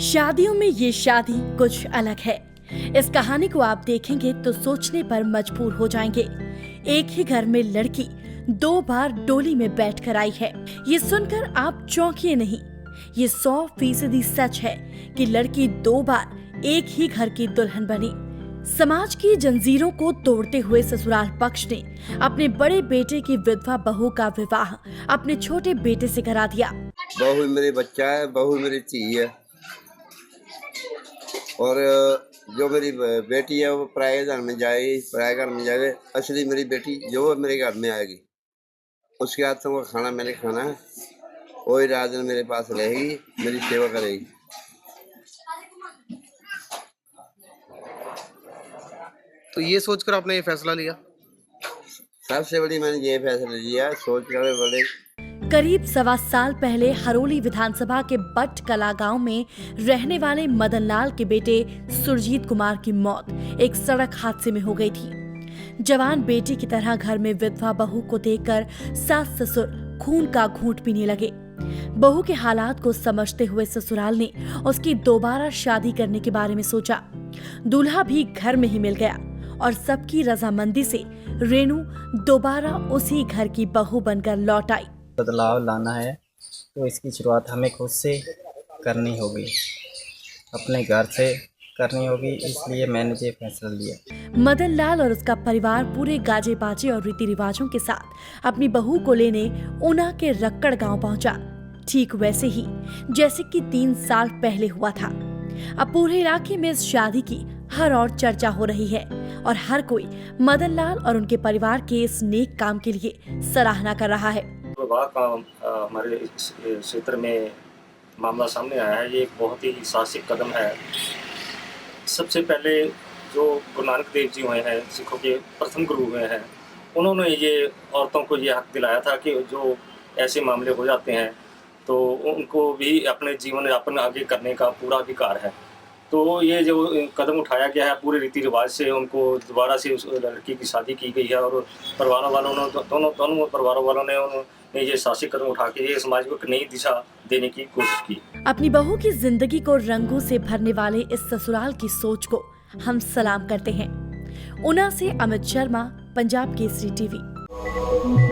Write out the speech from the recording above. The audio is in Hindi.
शादियों में ये शादी कुछ अलग है। इस कहानी को आप देखेंगे तो सोचने पर मजबूर हो जाएंगे। एक ही घर में लड़की 2 बार डोली में बैठकर आई है। ये सुनकर आप चौंकिए नहीं, ये 100% सच है कि लड़की 2 बार एक ही घर की दुल्हन बनी। समाज की जंजीरों को तोड़ते हुए ससुराल पक्ष ने अपने बड़े बेटे की विधवा बहू का विवाह अपने छोटे बेटे से करा दिया। बहू मेरी बच्चा है, बहू मेरी धी है और जो मेरी बेटी है वो पराये घर में जाएगी, पराये घर में जाएगी। असली मेरी बेटी जो मेरे घर में आएगी उसके हाथों का खाना मैंने खाना है, वही रात दिन मेरे पास रहेगी, मेरी सेवा करेगी। तो ये सोचकर आपने ये फैसला लिया? सबसे बड़ी मैंने ये फैसला लिया सोच कर बड़े। करीब 1.25 साल पहले हरोली विधानसभा के बट कला गांव में रहने वाले मदन लाल के बेटे सुरजीत कुमार की मौत एक सड़क हादसे में हो गई थी। जवान बेटे की तरह घर में विधवा बहू को देखकर सास ससुर खून का घूंट पीने लगे। बहू के हालात को समझते हुए ससुराल ने उसकी दोबारा शादी करने के बारे में सोचा। दूल्हा भी घर में ही मिल गया और सबकी रजामंदी से रेनू दोबारा उसी घर की बहू बनकर लौट आई। बदलाव लाना है तो इसकी शुरुआत हमें खुद से करनी होगी, अपने घर से करनी होगी, इसलिए मैंने ये फैसला लिया। मदन लाल और उसका परिवार पूरे गाजे बाजे और रीति रिवाजों के साथ अपनी बहू को लेने ऊना के रक्कड़ गांव पहुंचा, ठीक वैसे ही जैसे कि 3 साल पहले हुआ था। अब पूरे इलाके में इस शादी की हर और चर्चा हो रही है और हर कोई मदन लाल और उनके परिवार के इस नेक काम के लिए सराहना कर रहा है। विवाह का हमारे क्षेत्र में मामला सामने आया है, ये एक बहुत ही साहसिक कदम है। सबसे पहले जो गुरु नानक देव जी हुए हैं, सिखों के प्रथम गुरु हुए हैं, उन्होंने ये औरतों को ये हक दिलाया था कि जो ऐसे मामले हो जाते हैं तो उनको भी अपने जीवन यापन आगे करने का पूरा अधिकार है। तो ये जो कदम उठाया गया है पूरे रीति रिवाज से उनको दोबारा से उस लड़की की शादी की गई है और परिवार वालों ने दोनों परिवारों वालों ने ये साहसिक कदम उठा के ये समाज को एक नई दिशा देने की कोशिश की। अपनी बहू की जिंदगी को रंगों से भरने वाले इस ससुराल की सोच को हम सलाम करते हैं। ऊना से अमित शर्मा, पंजाब केसरी टीवी।